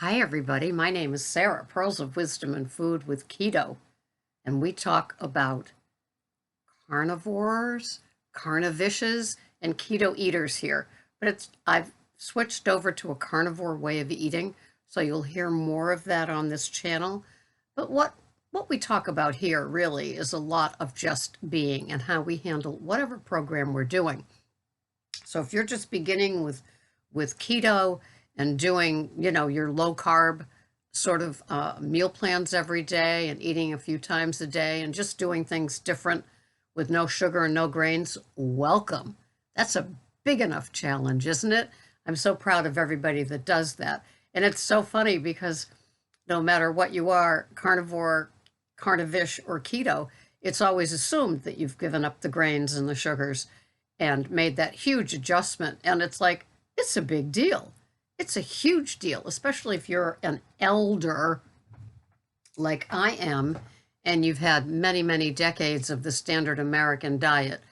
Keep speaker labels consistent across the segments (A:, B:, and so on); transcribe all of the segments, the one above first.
A: Hi, everybody. My name is Sarah, Pearls of Wisdom and Food with Keto, and we talk about carnivores, carnivicious, and keto eaters here. But I've switched over to a carnivore way of eating, so you'll hear more of that on this channel. But what we talk about here really is a lot of just being and how we handle whatever program we're doing. So if you're just beginning with keto and doing, your low carb sort of meal plans every day and eating a few times a day and just doing things different with no sugar and no grains, welcome. That's a big enough challenge, isn't it? I'm so proud of everybody that does that. And it's so funny because no matter what you are, carnivore, carnivish, or keto, it's always assumed that you've given up the grains and the sugars and made that huge adjustment. And it's like, it's a big deal. It's a huge deal, especially if you're an elder like I am, and you've had many, many decades of the standard American diet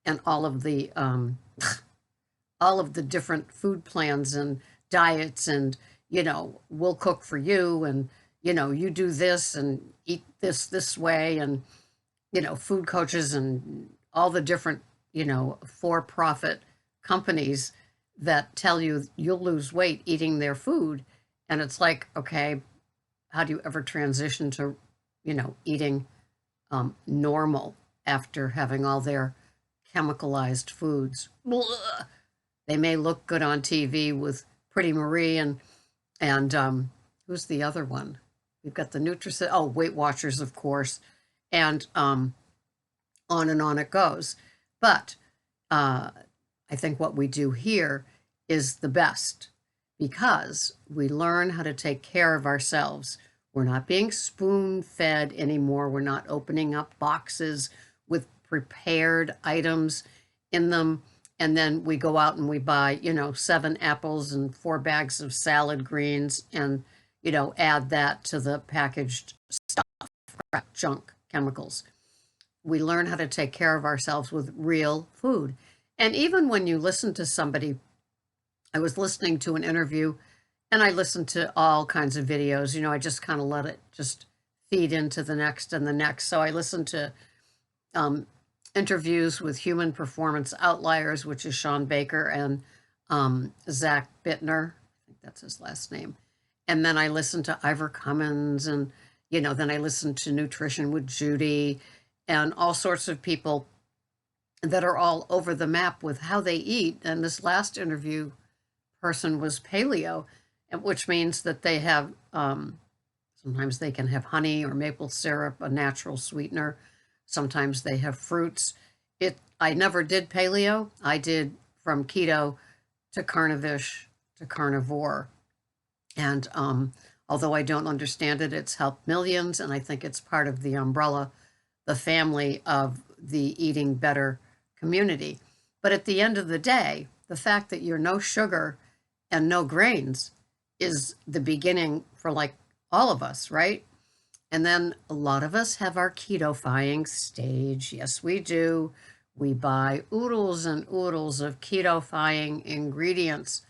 A: and all of the all of the different food plans and diets and, we'll cook for you and, you do this and eat this way and, food coaches and all the different, for-profit companies that tell you you'll lose weight eating their food. And it's like, okay, how do you ever transition to, eating normal after having all their chemicalized foods? Blah. They may look good on TV with Pretty Marie and who's the other one? We've got the Nutrisystem. Oh, Weight Watchers, of course, and on and on it goes. But I think what we do here is the best because we learn how to take care of ourselves. We're not being spoon-fed anymore. We're not opening up boxes with prepared items in them. And then we go out and we buy, 7 apples and 4 bags of salad greens and, add that to the packaged stuff, crap, junk, chemicals. We learn how to take care of ourselves with real food. And even when you listen to somebody, I was listening to an interview and I listened to all kinds of videos, I just kind of let it just feed into the next and the next. So I listened to interviews with Human Performance Outliers, which is Sean Baker and Zach Bittner. I think that's his last name. And then I listened to Ivor Cummins and, then I listened to Nutrition with Judy and all sorts of people that are all over the map with how they eat. And this last interview person was paleo, which means that they have, sometimes they can have honey or maple syrup, a natural sweetener. Sometimes they have fruits. I never did paleo. I did from keto to carnivish to carnivore. And although I don't understand it, it's helped millions. And I think it's part of the umbrella, the family of the eating better community. But at the end of the day, the fact that you're no sugar and no grains is the beginning for like all of us, right? And then a lot of us have our keto-fying stage. Yes, we do. We buy oodles and oodles of keto-fying ingredients.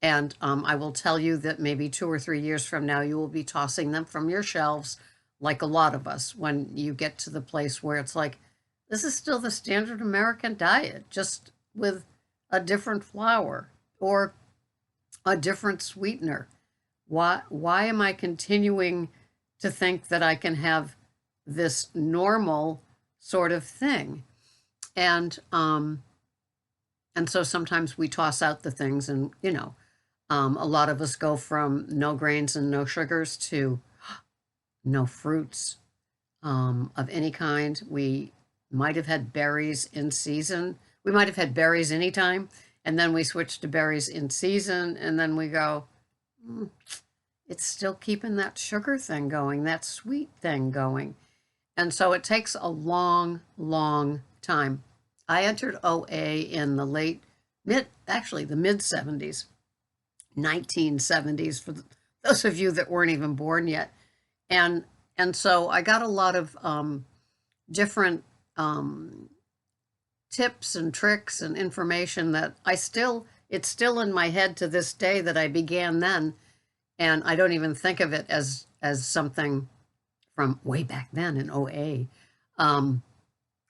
A: And I will tell you that maybe 2 or 3 years from now, you will be tossing them from your shelves like a lot of us when you get to the place where it's like, this is still the standard American diet, just with a different flour or a different sweetener. Why am I continuing to think that I can have this normal sort of thing? And so sometimes we toss out the things and, a lot of us go from no grains and no sugars to no fruits of any kind. We might have had berries in season. We might have had berries anytime, and then we switch to berries in season, and then we go, it's still keeping that sugar thing going, that sweet thing going. And so it takes a long, long time. I entered OA in the mid-70s, 1970s, for those of you that weren't even born yet. And so I got a lot of different tips and tricks and information that it's still in my head to this day that I began then. And I don't even think of it as something from way back then in OA. Um,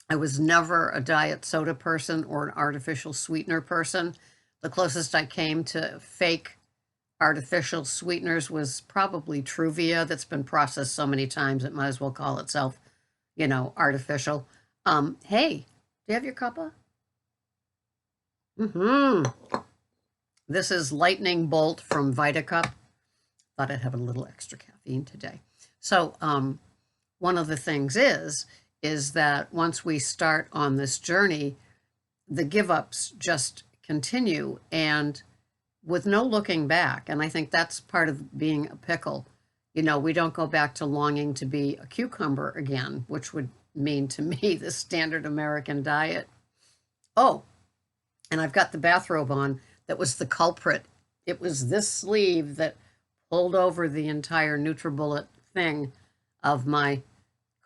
A: I was never a diet soda person or an artificial sweetener person. The closest I came to fake artificial sweeteners was probably Truvia that's been processed so many times it might as well call itself, artificial. Hey, do you have your cuppa? This is Lightning Bolt from VitaCup. Thought I'd have a little extra caffeine today. So one of the things is that once we start on this journey, the give-ups just continue and with no looking back. And I think that's part of being a pickle. We don't go back to longing to be a cucumber again, which would mean to me the standard American diet. Oh, and I've got the bathrobe on that was the culprit. It was this sleeve that pulled over the entire NutriBullet thing of my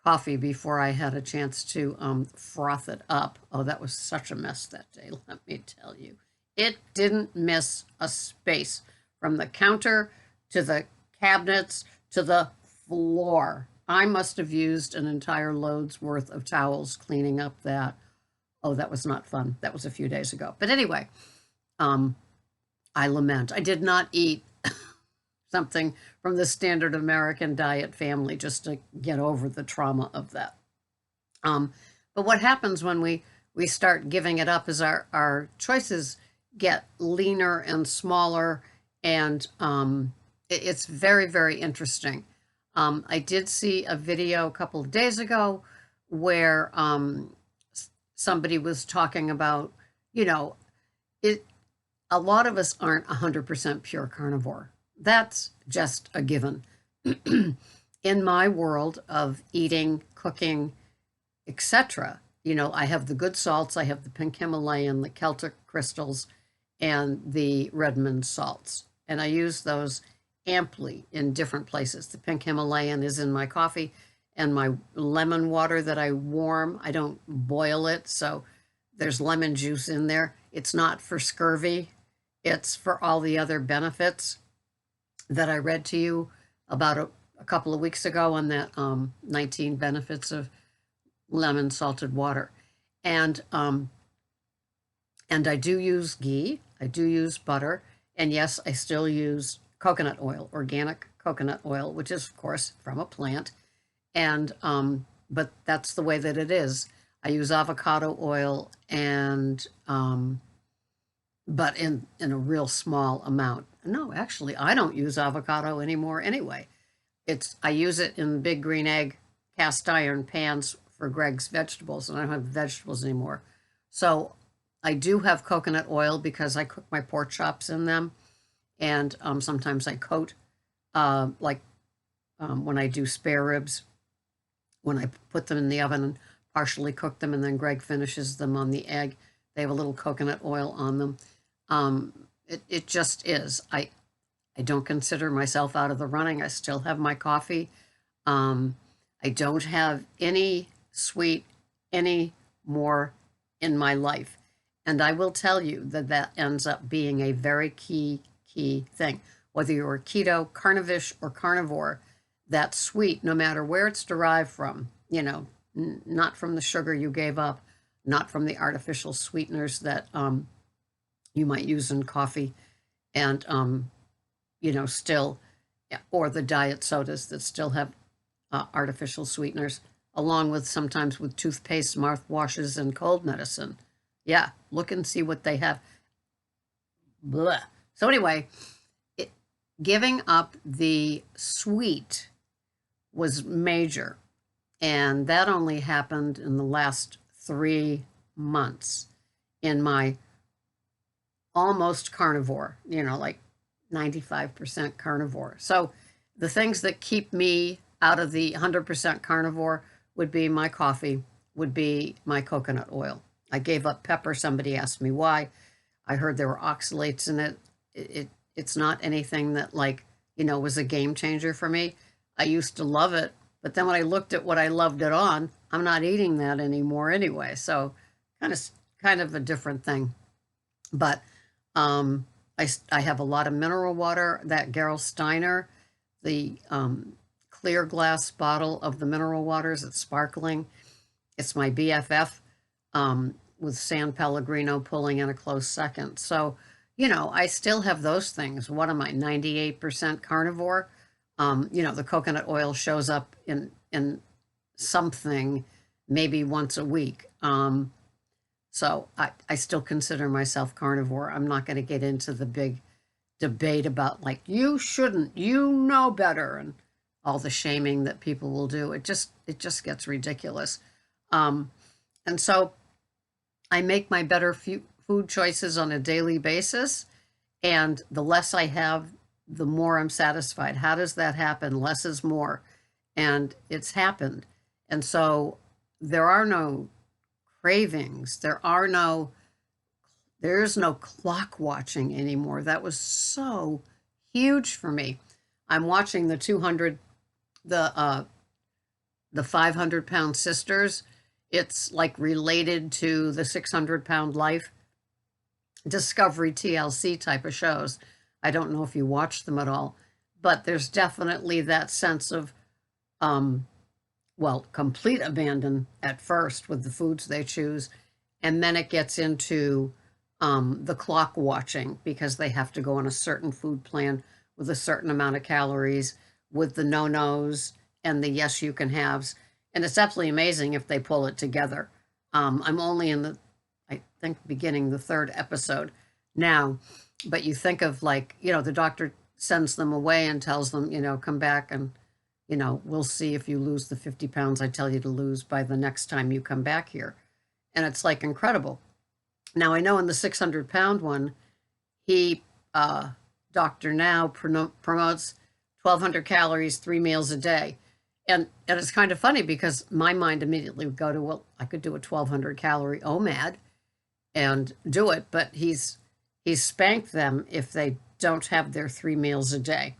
A: coffee before I had a chance to froth it up. Oh, that was such a mess that day, let me tell you. It didn't miss a space from the counter to the cabinets to the floor. I must have used an entire load's worth of towels cleaning up that. Oh, that was not fun. That was a few days ago. But anyway, I lament. I did not eat something from the standard American diet family just to get over the trauma of that. But what happens when we start giving it up is our choices get leaner and smaller, and it's very, very interesting. I did see a video a couple of days ago where somebody was talking about, a lot of us aren't 100% pure carnivore. That's just a given. In my world of eating, cooking, etc., I have the good salts, I have the pink Himalayan, the Celtic crystals, and the Redmond salts. And I use those amply in different places. The pink Himalayan is in my coffee and my lemon water that I warm. I don't boil it, so there's lemon juice in there. It's not for scurvy. It's for all the other benefits that I read to you about a couple of weeks ago on that 19 benefits of lemon salted water. And I do use ghee, I do use butter, and yes, I still use coconut oil, organic coconut oil, which is of course from a plant. And but that's the way that it is. I use avocado oil and but in a real small amount. No, actually, I don't use avocado anymore anyway. I use it in big green egg cast iron pans for Greg's vegetables, and I don't have vegetables anymore. So I do have coconut oil because I cook my pork chops in them, and sometimes I coat, when I do spare ribs, when I put them in the oven and partially cook them, and then Greg finishes them on the egg. They have a little coconut oil on them. It just is. I don't consider myself out of the running. I still have my coffee. I don't have any sweet anymore in my life. And I will tell you that ends up being a very key thing. Whether you're keto, carnivish, or carnivore, that sweet, no matter where it's derived from, not from the sugar you gave up, not from the artificial sweeteners that you might use in coffee, and still, or the diet sodas that still have artificial sweeteners, along with sometimes with toothpaste, mouthwashes, and cold medicine. Yeah, look and see what they have. Blah. So anyway, giving up the sweet was major, and that only happened in the last 3 months in my almost carnivore, like 95% carnivore. So the things that keep me out of the 100% carnivore would be my coffee, would be my coconut oil. I gave up pepper. Somebody asked me why. I heard there were oxalates in it. It's not anything that was a game changer for me. I used to love it, but then when I looked at what I loved it on, I'm not eating that anymore anyway. So kind of a different thing. But I have a lot of mineral water, that Gerolsteiner, the clear glass bottle of the mineral waters. It's sparkling. It's my BFF, with San Pellegrino pulling in a close second. So, I still have those things. What am I, 98% carnivore? The coconut oil shows up in something maybe once a week. So I still consider myself carnivore. I'm not going to get into the big debate about like, you shouldn't, you know better, and all the shaming that people will do. It just gets ridiculous. And so I make my better food choices on a daily basis. And the less I have, the more I'm satisfied. How does that happen? Less is more. And it's happened. And so there are no cravings. There's no clock watching anymore. That was so huge for me. I'm watching the 500-pound sisters. It's like related to the 600-pound life, Discovery TLC type of shows. I don't know if you watch them at all, but there's definitely that sense of, complete abandon at first with the foods they choose. And then it gets into the clock watching, because they have to go on a certain food plan with a certain amount of calories, with the no-nos and the yes you can haves. And it's absolutely amazing if they pull it together. I'm only in I think, beginning the 3rd episode now. But you think of like, the doctor sends them away and tells them, come back and, we'll see if you lose the 50 pounds I tell you to lose by the next time you come back here. And it's like incredible. Now, I know in the 600-pound one, Dr. Now promotes 1,200 calories, 3 meals a day. And it's kind of funny because my mind immediately would go to, well, I could do a 1,200 calorie OMAD and do it, but he's spanked them if they don't have their 3 meals a day.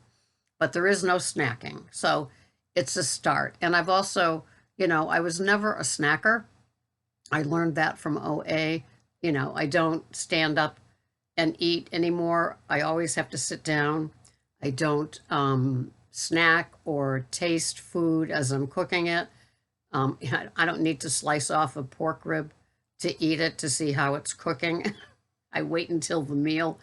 A: But there is no snacking. So it's a start. And I've also, I was never a snacker. I learned that from OA. I don't stand up and eat anymore. I always have to sit down. I don't snack or taste food as I'm cooking it. I don't need to slice off a pork rib to eat it to see how it's cooking. I wait until the meal.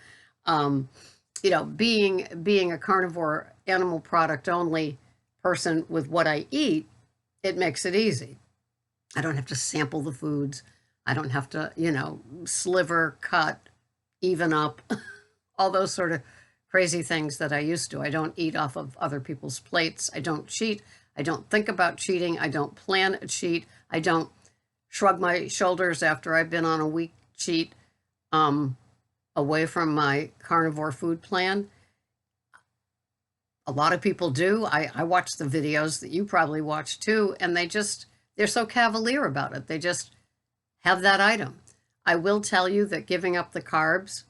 A: Being a carnivore, animal product only person with what I eat, it makes it easy. I don't have to sample the foods. I don't have to, sliver, cut, even up, all those sort of crazy things that I used to. I don't eat off of other people's plates. I don't cheat. I don't think about cheating. I don't plan a cheat. I don't shrug my shoulders after I've been on a week cheat away from my carnivore food plan. A lot of people do. I watch the videos that you probably watch too, and they're so cavalier about it. They just have that item. I will tell you that giving up the carbs,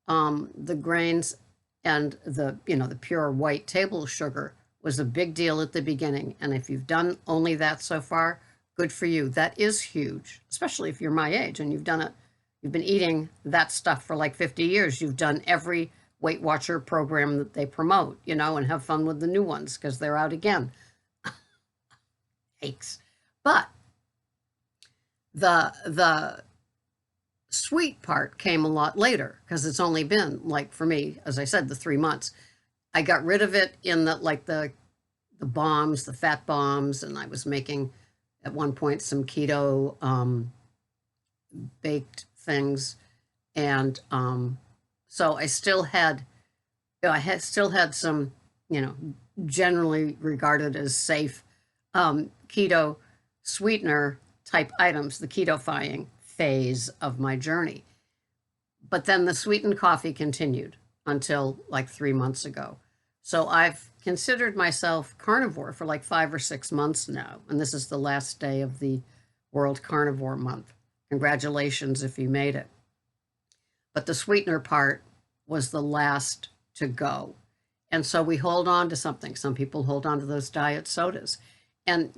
A: the grains, and the pure white table sugar was a big deal at the beginning. And if you've done only that so far, good for you. That is huge, especially if you're my age and you've been eating that stuff for like 50 years. You've done every Weight Watcher program that they promote, and have fun with the new ones because they're out again. Aches. But the sweet part came a lot later, because it's only been, like, for me, as I said, the 3 months. I got rid of it in the bombs, the fat bombs, and I was making at one point some keto baked things, and so I still had some generally regarded as safe keto sweetener type items, the keto-fying phase of my journey. But then the sweetened coffee continued until like 3 months ago. So I've considered myself carnivore for like 5 or 6 months now. And this is the last day of the World Carnivore Month. Congratulations if you made it. But the sweetener part was the last to go. And so we hold on to something. Some people hold on to those diet sodas. And,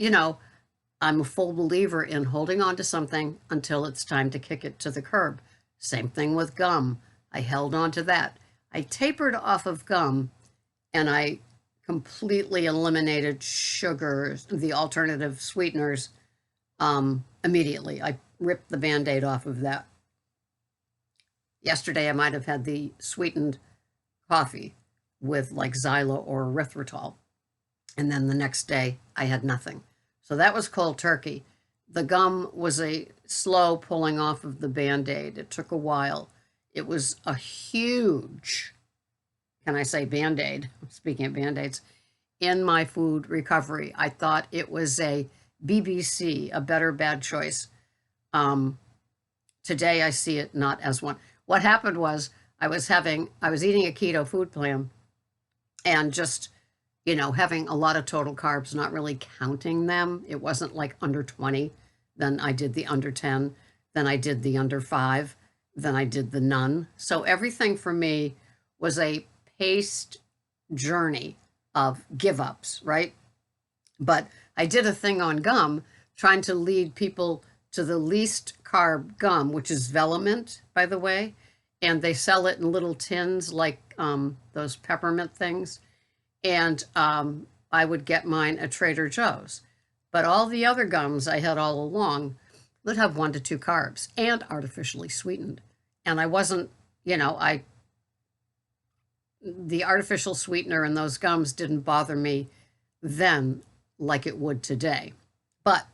A: I'm a full believer in holding on to something until it's time to kick it to the curb. Same thing with gum. I held on to that. I tapered off of gum and I completely eliminated sugars, the alternative sweeteners, immediately. I ripped the Band-Aid off of that. Yesterday, I might have had the sweetened coffee with like xylo or erythritol. And then the next day, I had nothing. So that was cold turkey. The gum was a slow pulling off of the Band-Aid. It took a while. It was a huge, can I say Band-Aid, speaking of Band-Aids, in my food recovery. I thought it was a BBC, a better bad choice. Today I see it not as one. What happened was I was eating a keto food plan and just, having a lot of total carbs, not really counting them. It wasn't like under 20. Then I did the under 10. Then I did the under 5. Then I did the none. So everything for me was a paced journey of give ups, right? But I did a thing on gum trying to lead people to the least carb gum, which is Velament, by the way. And they sell it in little tins like those peppermint things. And I would get mine at Trader Joe's. But all the other gums I had all along would have 1 to 2 carbs and artificially sweetened. And I wasn't, the artificial sweetener in those gums didn't bother me then like it would today. But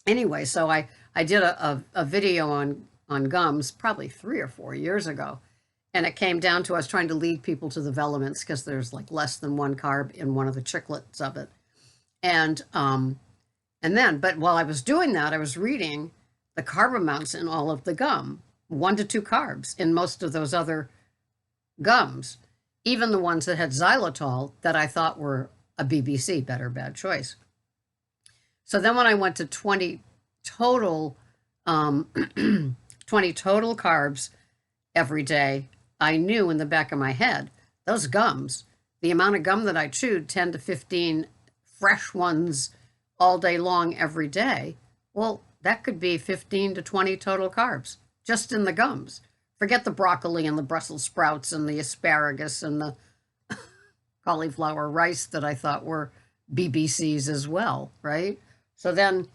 A: anyway, so I did a video on gums probably 3 or 4 years ago. And it came down to us trying to lead people to the Velaments because there's like less than 1 carb in one of the chiclets of it. And then, but while I was doing that, I was reading the carb amounts in all of the gum, 1 to 2 carbs in most of those other gums, even the ones that had xylitol that I thought were a BBC, better bad choice. So then when I went to 20 total, 20 total carbs every day, I knew in the back of my head, those gums, the amount of gum that I chewed, 10 to 15 fresh ones all day long every day, well, that could be 15 to 20 total carbs just in the gums. Forget the broccoli and the Brussels sprouts and the asparagus and the cauliflower rice that I thought were BBCs as well, right? So then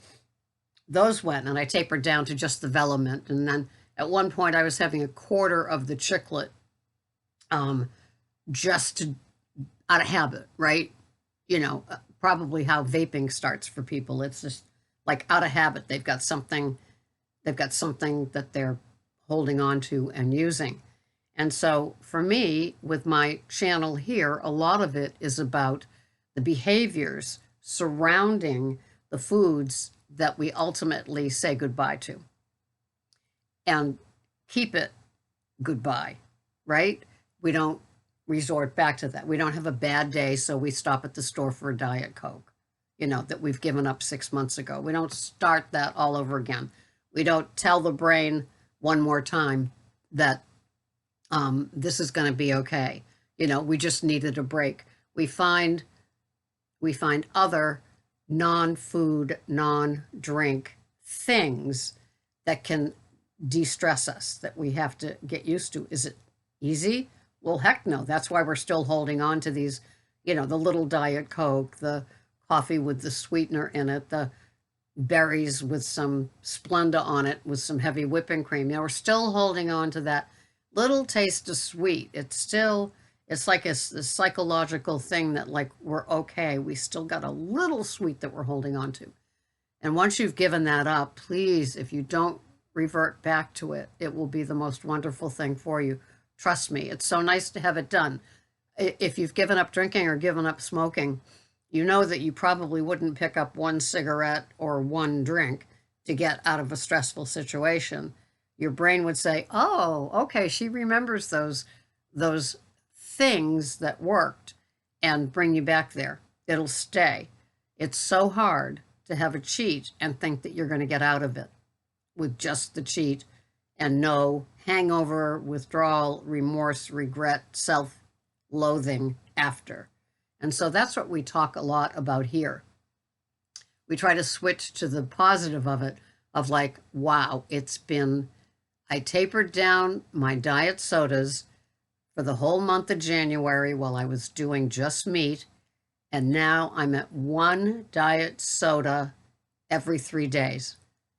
A: those went, and I tapered down to just the Velament. And then at one point I was having a quarter of the chiclet just out of habit, right? Probably how vaping starts for people. It's just like out of habit. They've got something that they're holding on to and using. And so for me, with my channel here, a lot of it is about the behaviors surrounding the foods that we ultimately say goodbye to and keep it goodbye, right? We don't resort back to that. We don't have a bad day, so we stop at the store for a Diet Coke, that we've given up 6 months ago. We don't start that all over again. We don't tell the brain one more time that this is going to be okay. We just needed a break. We find other non-food, non-drink things that can de-stress us, that we have to get used to. Is it easy? Well, heck no. That's why we're still holding on to these, the little Diet Coke, the coffee with the sweetener in it, the berries with some Splenda on it with some heavy whipping cream. We're still holding on to that little taste of sweet. It's like a psychological thing that like we're okay. We still got a little sweet that we're holding on to. And once you've given that up, please, if you don't revert back to it, it will be the most wonderful thing for you. Trust me, it's so nice to have it done. If you've given up drinking or given up smoking, you know that you probably wouldn't pick up 1 cigarette or 1 drink to get out of a stressful situation. Your brain would say, oh, okay, she remembers those things that worked, and bring you back there. It'll stay. It's so hard to have a cheat and think that you're going to get out of it with just the cheat and no hangover, withdrawal, remorse, regret, self-loathing after. And so that's what we talk a lot about here. We try to switch to the positive of it, of like, wow, I tapered down my diet sodas for the whole month of January while I was doing just meat. And now I'm at one diet soda every 3 days.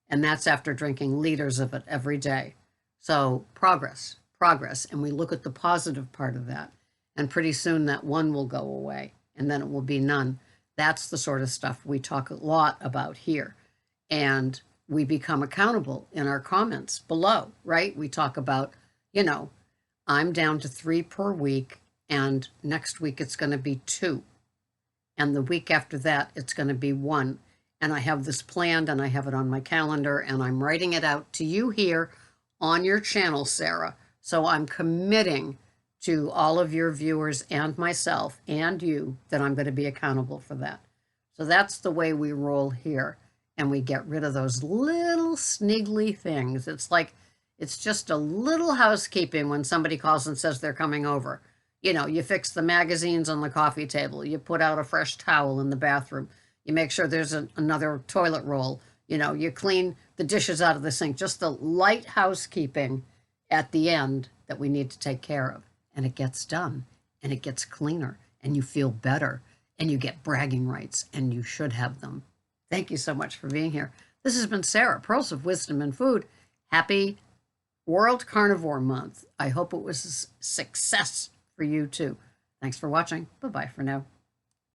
A: And that's after drinking liters of it every day. So progress, progress. And we look at the positive part of that. And pretty soon that one will go away and then it will be none. That's the sort of stuff we talk a lot about here. And we become accountable in our comments below, right? We talk about, I'm down to 3 per week, and next week it's going to be 2. And the week after that, it's going to be 1. And I have this planned and I have it on my calendar and I'm writing it out to you here on your channel, Sarah. So I'm committing to all of your viewers and myself and you that I'm going to be accountable for that. So that's the way we roll here. And we get rid of those little sniggly things. It's just a little housekeeping when somebody calls and says they're coming over. You fix the magazines on the coffee table. You put out a fresh towel in the bathroom. You make sure there's another toilet roll. You clean the dishes out of the sink. Just the light housekeeping at the end that we need to take care of. And it gets done. And it gets cleaner. And you feel better. And you get bragging rights. And you should have them. Thank you so much for being here. This has been Sarah, Pearls of Wisdom and Food. Happy World Carnivore Month. I hope it was a success for you too. Thanks for watching. Bye-bye for now.